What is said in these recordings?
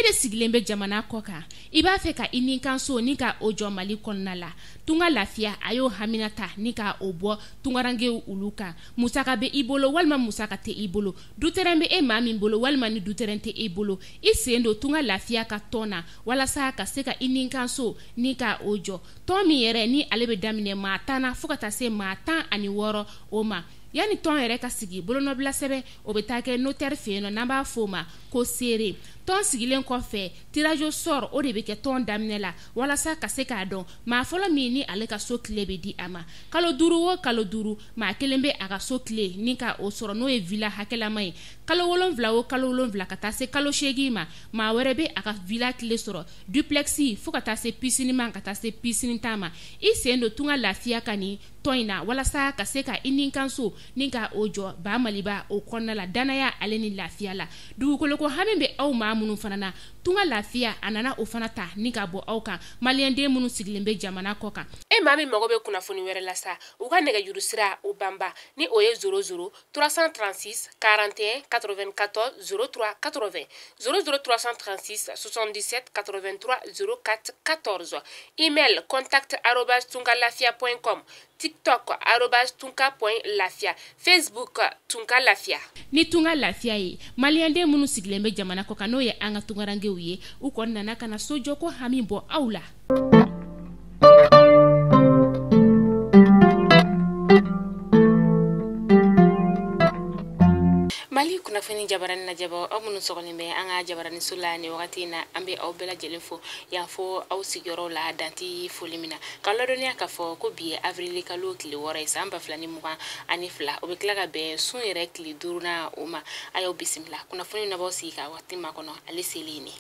de sigilen bɛ jamana kɔ kan I b'a fɛ ka I nin kan so ni ka o jɔ Mali kɔnɔna la tunga lafiya ayo haminata ni ka o bɔ tungarangew ulu kan musaka bɛ I bolo walima musaka tɛ I bolo dutɛrɛn bɛ maa min bolo walima ni dutɛrɛn tɛ I bolo I sen do tunga lafiya ka tɔn na walasa ka se ka I nin kan so ni ka o jɔ tɔn min yɛrɛ ni ale bɛ daminɛ maa 10 na fo ka taa se maa 16 o ma yani tɔn yɛrɛ ka sigi bolonɔbila sɛbɛn o bɛ taa kɛ notaire fɛ yen n'an b'a fɔ o ma ko seere tɔn sigilen kɔfɛ tirage au sort o de bɛ kɛ tɔn daminɛ la walasa ka se k'a dɔn maa fɔlɔ min ni ale ka so tile bɛ di a ma kalo 5 o kalo 5 maa kelen bɛ a ka so tile ni ka o sɔrɔ n'o ye villa hakɛlama ye kalo 7 o kalo 7 ka taa se kalo 8 ma maa wɛrɛ bɛ a ka villa tile sɔrɔ duplex fo ka taa se piscine ma ka taa se piscine ta ma I sen do tunga lafiya ka ni tɔn in na walasa ka se ka I nin kan so ni ka o jɔ ba maliba o kɔnɔna la danaya ale ni lafiya la dugukolo ko hami bɛ aw maa minnu fana na tunga lafiya a nana o fana ta ni ka bɔ aw kan maliyɛnden minnu sigilen bɛ jamana kɔ kan maa min mago bɛ kunnafoni wɛrɛ la sa u ka nɛgɛjuru sira o banba ni o ye 00 336 41 94 03 80 00 336 77 83 04 14 email contact@tungalafia.com TikTok @tunka.lafia Facebook tunka lafia ni tunga lafia ye maliyɛnden minnu sigilen bɛ jamana kɔ kan n'o ye an ka tungarangew ye u kɔni nana kana so jɔ ko hami bɔ aw la Mali kunnafoni jabarani na jabo aw minnu sɔgɔlen bɛ an ka jabarani so la ni wagati na an bɛ aw bɛɛ lajɛlen fo yan fo aw sigiyɔrɔ la danti foli mina ka ladɔniya ka fɔ ko bi ye avril kalo tile 6 ye san 2022 o bɛ tila ka bɛn sun yɛrɛ tile 5 na o ma a y'aw bisimila kunnafoni na b'aw sigi ka waati ma kɔnɔ ale selen ne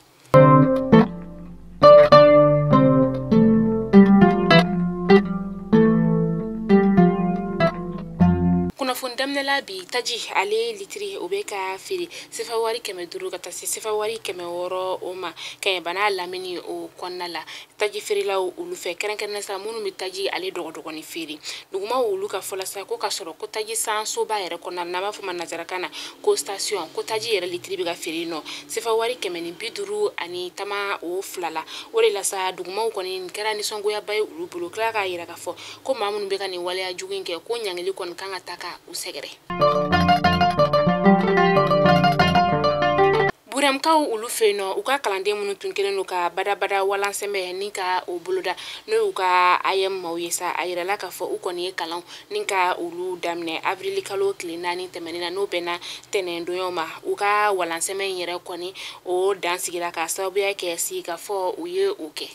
kunnafoni damnela bi taji ale litiri o bɛ ka feere sefa wari 500 ka taa se sefa wari 600 o ma kɛɲɛ bana lamini o kɔnɔna la taji feerelaw olu fɛ kɛrɛnkɛrɛnnen sa minnu bɛ taji ale dɔgɔdɔgɔni feere dugumaw olu ka fɔla sa ko ka sɔrɔ ko taji sansoba yɛrɛ kɔnɔna na b'a fɔ ma nazarakan na ko station ko taji yɛrɛ litiri bɛ ka feere nɔ sefa wari 150 ani tama o fila la o de la sa dugumaw kɔni kɛra nisɔngoyaba ye olu bolo kila k'a yira ka fɔ ko maa minnu bɛ ka nin waleya jugu in kɛ ko ɲangili kɔni kan ka ta ka u sɛgɛrɛ Buramkaw ulu feno u ka kalanden minnu tun kelen do ka badabada walansɛmɛ ni ka o boloda no u ka ayem mawisa ayirala ka fɔ u kɔni ye kalan ni ka ulu daminɛ avril kalo tile 4 tɛmɛnina no bɛna tɛnɛn doɲɔ ma u ka walansɛmɛ yɛrɛ kɔni o dan sigira ka sababuya kɛ si ka fɔ u ye o kɛ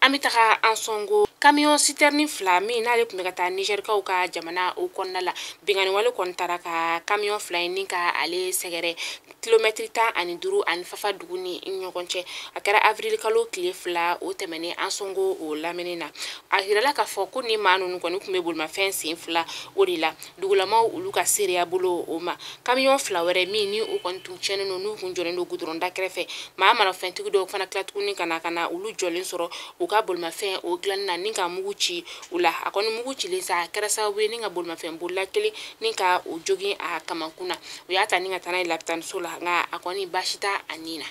Amitaga ansongo camion citerne fila min n'ale tun bɛ ka taa Nigerikaw ka jamana o kɔnɔna la bingani wale kɔni taara ka camion fila in ni ka ale sɛgɛrɛ kilomɛtri 10 ani 5 ani fafa dugu ni ɲɔgɔn cɛ a kɛra avril kalo tile 2 o tɛmɛnen ansongo o lamini na a yirala ka fɔ ko ni maa ninnu kɔni tun bɛ bolimafɛn sen fila o de la dugulamaw olu ka seereya bolo o ma camion fila wɛrɛ min ni o kɔni tun tiɲɛnen don n'u kun jɔlen don goudron da kɛrɛfɛ maa marafɛntigi dɔw fana tila tuguni ka na olu jɔlen sɔrɔ u ka bolimafɛn o dilanni na ni ka mugu ci u la a kɔni mugu cilen sa a kɛra sababu ye ni ka bolimafɛn bolila kelen ni ka o jogin a kamakun na o y'a ta ni ka taa n'a ye lapitaniso la nka a kɔni baasi t'a a nin na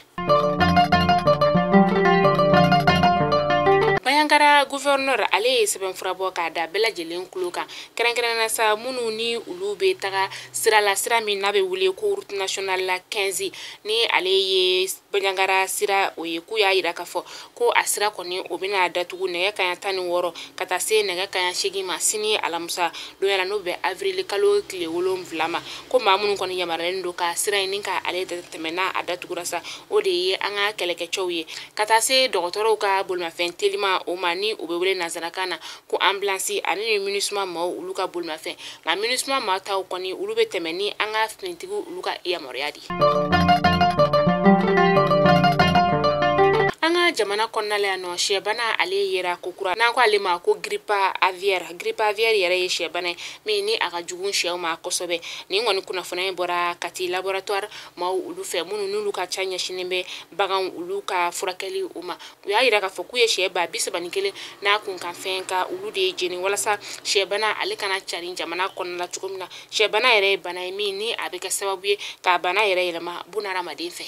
Bayankara gouverneur ale ye sɛbɛnfura bɔ k'a da bɛɛ lajɛlen kulo kan kɛrɛnkɛrɛnnena sa minnu ni olu bɛ taga sira la sira min n'a bɛ wele ko route nationale la 15 ni ale ye Bayankara sira o ye k'u y'a yira k'a fɔ ko a sira kɔni o bɛna datugu nɛgɛ kaɲa 16 ka taa se nɛgɛ kaɲa 8 ma sini alamisa donya la n'o bɛ avril kalo tile 7 ma ko maa minnu kɔni yamaruyalen don ka sira in ni ka ale tɛmɛ n'a a datugura sa o de ye an ka kɛlɛkɛcɛw ye ka taa se dɔgɔtɔrɔw ka bolimafɛn telima o ma ni o bɛ wele nazarakan na ko ambulance ani ni MINUSMA maaw olu ka bolimafɛn nka MINUSMA maaw taw kɔni olu bɛ tɛmɛ ni an ka finitigiw olu ka yamaruya di jamana kɔnɔna la no shebana ale yera kokura na ko ale ma ko grippe aviaire yɛrɛ ye shebana me ni aga jugun shew ma kosobe ni ngoni kuna fana bora kati laboratoire ma ulu fɛ munu nulu ka canya shinebe bagan ulu ka furakɛli uma u y'a yira ka fɔ ku ye sheba bisabani kelen na kun kan fɛn ka ulu de jeni walasa shebana ale kana cari jamana kɔnɔna la cogo min na shebana yɛrɛ ye bana ye min ni a bɛ kɛ sababu ye ka bana yɛrɛ yɛlɛma bunahadamaden fɛ.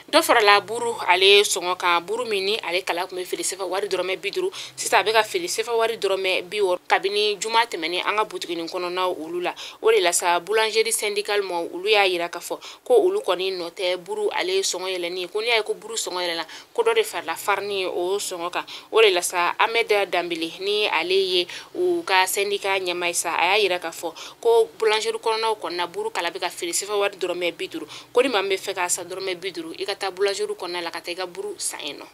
dɔ farala buru ale sɔngɔ kan buru min ni ale kala kun bɛ feere sefa wari dɔrɔmɛ 50 sisan a bɛ ka feere sefa wari dɔrɔmɛ 60 kabini juma tɛmɛnen an ka butiginin kɔnɔna olu la o de la sa boulangerie syndicale ma olu y'a yira ka fɔ ko olu kɔni nɔ tɛ buru ale sɔngɔ yɛlɛni ko n'i y'a ye ko buru sɔngɔ yɛlɛna ko dɔ de farala farni o sɔngɔ kan o de la sa Ahmed Dambele ni ale ye u ka syndicat ɲɛmaa sa a y'a yira ka fɔ ko boulangerie kɔnɔnaw kɔnɔna buru kala bɛ ka feere sefa wari dɔrɔmɛ 50 ko ni maa min bɛ fɛ k'a san dɔrɔmɛ 50 i ka taa boulangerie kɔnɔna la ka taa i ka buru san yen nɔ.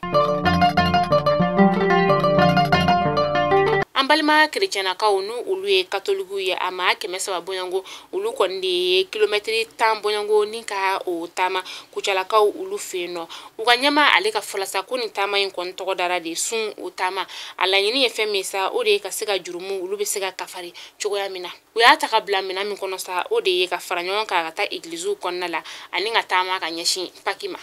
an balima kerecɛnakaw nu olu ye katolikiw ye a ma 300 bɔɲɔngo olu kɔni de ye kilomɛtiri 10 bɔɲɔngo ni ka o taama kucalakaw olu fɛ yen nɔ u ka ɲɛma ale ka fɔlasa ko nin taama in kɔni tɔgɔ dara de sun o taama a laɲini ye fɛn min sa o de ye ka se ka jurumu olu bɛ se ka kafari cogoya min na u y'a ta ka bila minɛn min kɔnɔ sa o de ye ka fara ɲɔgɔn kan ka taa egiliziw kɔnɔna la ani ka taama ka ɲɛsin paki ma.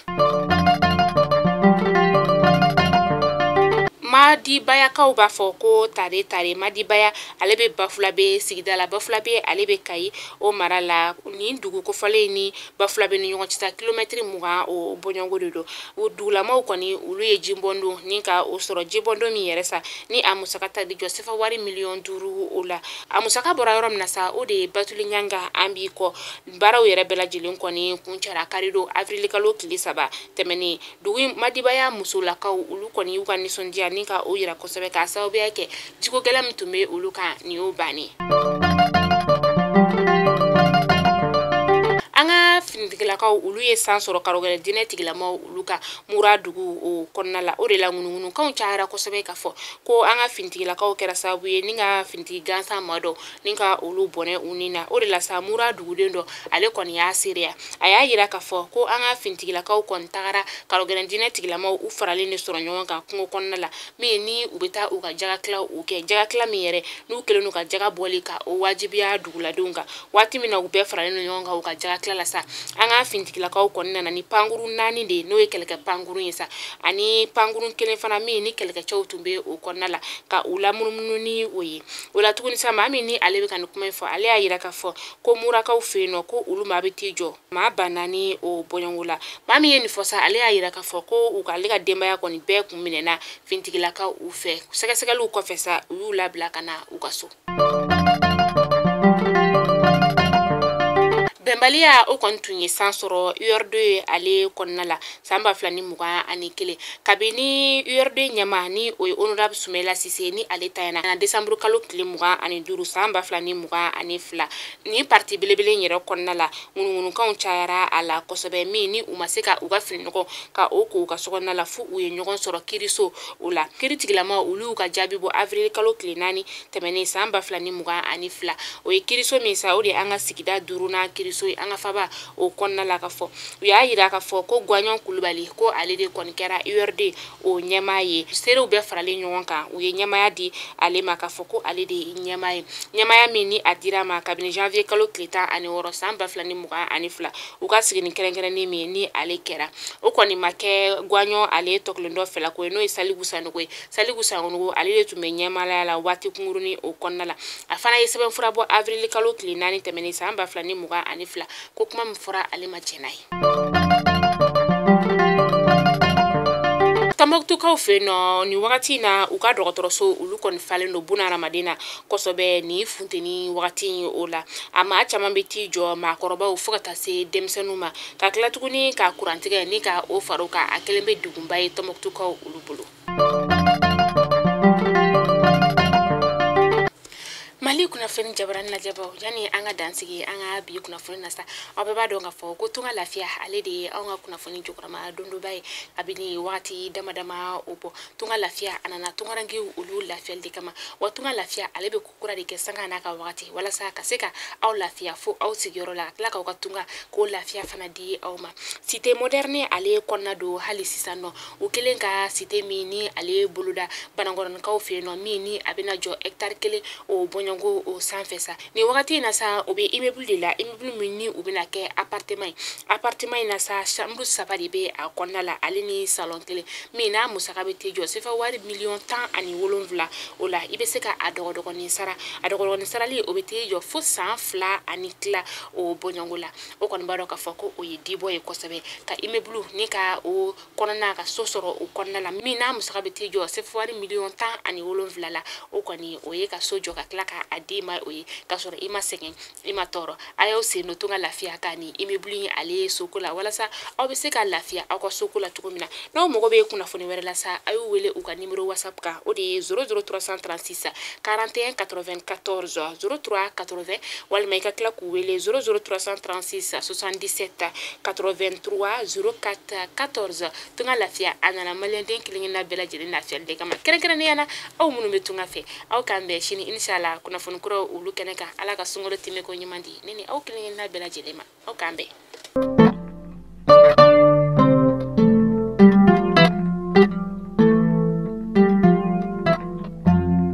Madibaya kaw b'a fɔ ko tare Madibaya ale be Bafulabe sigida la Bafulabe ale be Kayi o mara la ni dugu kofɔlen ni Bafulabe ni ɲɔgɔn cɛ kilomɛtiri 20 o bɔɲɔngo de do o dugulamaw kɔni olu ye jibɔndo ni ka o sɔrɔ jibɔndo min yɛrɛ sa ni a musaka ta di jɔ sefa wari miliyɔn 5 o la a musaka bɔra yɔrɔ min na sa o de ye Batuli Ɲanga an b'i kɔ baaraw yɛrɛ bɛɛ lajɛlen kɔni kuncara karido avril kalo tile 3 tɛmɛnen dugu Madibaya musolakaw olu kɔni y'u ka nisɔndiya ni ka o yira kosɛbɛ ka sababuya kɛ jiko gɛlɛn min tun bɛ olu kan ni y'o bannen. an ka finitigilakaw olu ye san sɔrɔ karogɛrɛ dinɛ tigilamaw olu ka mura dugu o kɔnɔna la o de la ŋunuŋunukanw cayara kosɛbɛ ka fɔ ko an ka finitigilakaw kɛra sababu ye ni ka finitigi gansan ma dɔ ni ka olu bɔnɛ u ni na o de la sa mura duguden dɔ ale kɔni y'a seereya a y'a yira ka fɔ ko an ka finitigilakaw kɔni tagara karogɛrɛ dinɛ tigilamaw u faralen de sɔrɔ ɲɔgɔn kan kungo kɔnɔna la min ni u bɛ taa u ka jagatilaw u kɛ jagatila min yɛrɛ n'u kɛlen ka jaga bɔli ka o wajibiya duguladenw kan waati min na u bɛɛ faralen ɲɔgɔn kan u ka jagatila la sa an ka finitigilakaw kɔni nana ni pankuru 4 de n'o ye kɛlɛkɛ pankuru ye sa ani pankuru 1 fana min ni kɛlɛkɛcɛw tun bɛ o kɔnɔna la ka u lamunumunu ni o ye o la tuguni sa maa min ni ale bɛ ka nin kuma in fɔ ale y'a yira ka fɔ ko murakaw fɛ yen nɔ ko olu maa bɛ t'i jɔ maa banna ni o bɔɲɔngo la maa min ye nin fɔ sa ale y'a yira ka fɔ ko u ka ale ka denbaya kɔni bɛɛ kun minɛna finitigilakaw u fɛ sɛgɛsɛgɛliw kɔfɛ sa u y'u labila ka na u ka so. bɛnbaliya o kɔni tun ye san sɔrɔ UR2 ale kɔnɔna la san 2021 kabini UR2 ɲɛma ni o ye honorable Sumela Sise ni ale tayana na décembre kalo tile 25 san 2022 ni parti belebele yɛrɛ kɔnɔna la ŋunuŋunukanw cayara a la kosɛbɛ min ni u ma se ka u ka fini ɲɔgɔn ka o ko u ka sokɔnɔna la fu u ye ɲɔgɔn sɔrɔ kiriso o la kiritigilama olu y'u ka jaabi bɔ avril kalo tile 4 tɛmɛnen san 2022 o ye kiriso min sa o de an ka sigida 5nan kiriso an ka faba o kɔnɔna la ka fɔ u y'a yira ka fɔ ko Gwaɲɔn Kulubali ko ale de kɔni kɛra UR2 o ɲɛmaa ye serew bɛɛ faralen ɲɔgɔn kan u ye ɲɛmaya di ale ma ka fɔ ko ale de ye ɲɛmaa ye ɲɛmaya min ni a dira ma kabini janvier kalo tile 16 san 2022 u ka sigini kɛrɛnkɛrɛnnen min ye ni ale kɛra o kɔni ma kɛ Gwaɲɔn ale tɔkelen dɔ fɛla ko ye n'o ye Saligu Sanogo ye Saligu Sanogo ale de tun bɛ ɲɛmalaya la waati kunkurunin o kɔnɔna la a fana ye sɛbɛnfura bɔ avril kalo tile 4 tɛmɛnen san 2022 ko kuma min fɔra ale ma tiɲɛ n'a ye. Tɔnbɔkutukaw fɛ yen nɔ ni wagati na u ka dɔgɔtɔrɔso olu kɔni falen don bunahadamaden na kosɛbɛ ni funteni wagati in o la a maa caman bɛ t'i jɔ maakɔrɔbaw fo ka taa se denmisɛnninw ma ka tila tuguni ka kurantigɛ ni ka o faro kan a kɛlen bɛ degunba ye Tɔnbɔkutukaw olu bolo. Mali Mali kunnafoni jabaran na jabaw yani an ka dansigi an ka bi kunnafoni na sa aw bɛɛ b'a dɔn k'a fɔ ko tunga lafiya ale de ye an ka kunnafoni jukɔrɔma dondoba ye kabini wagati dama dama o bɔ tunga lafiya a nana tungarankew olu lafiyali de kama wa tunga lafiya ale bɛ kokura de kɛ sanga n'a ka wagati walasa ka se ka aw lafiya fo aw sigiyɔrɔ la ka tila k'aw ka tunga k'o lafiya fana di aw ma cité moderne ale kɔnɔna don hali sisan nɔ o kelen ka cité min ni ale boloda banakɔrɔnkaw fɛ yen nɔ min ni a bɛna jɔ hectare kelen o bɔɲɔngo o sanfɛ sa ni wagati in na sa o bɛ immeuble de la immeuble min ni u bɛna kɛ appartement in na sa chambre saba de bɛ a kɔnɔna la ale ni salon kelen min n'a musaka bɛ te jɔ sefa wari $17,000 o la i bɛ se ka a dɔgɔdɔgɔnin sara a dɔgɔdɔgɔnin sarali o bɛ te jɔ fo san 2 ani tila o bɔɲɔngo la o kɔni b'a dɔn k'a fɔ ko o ye dibɔ ye kosɛbɛ ka immeuble ni ka o kɔnɔna ka so sɔrɔ o kɔnɔna la min n'a musaka bɛ te jɔ sefa wari $17,000 la o kɔni o ye ka so jɔ ka tila ka a di ma o ye ka sɔrɔ i ma sɛgɛn i ma tɔɔrɔ a y'aw sen no tunga lafiya ka ni immeuble in ale soko la walasa aw bɛ se ka lafiya aw ka soko la cogo min na n'aw mago bɛ kunnafoni wɛrɛ la sa a y'u wele u ka numéro whatsapp kan o de ye 00336 41 94 03 80 walima i ka tila k'u wele 00336 77 83 04 14 tunga lafiya a nana maliyɛnden kelen-kelenna bɛɛ lajɛlen lafiyali de kama kɛrɛnkɛrɛnnenya na aw minnu bɛ tunga fɛ aw k'an bɛn sini inshallah kunnafoni kuraw olu kɛnɛ kan ala ka sunkalo tɛmɛ ko ɲuman di ne ni aw kelen-kelenna bɛɛ lajɛlen ma aw k'an bɛn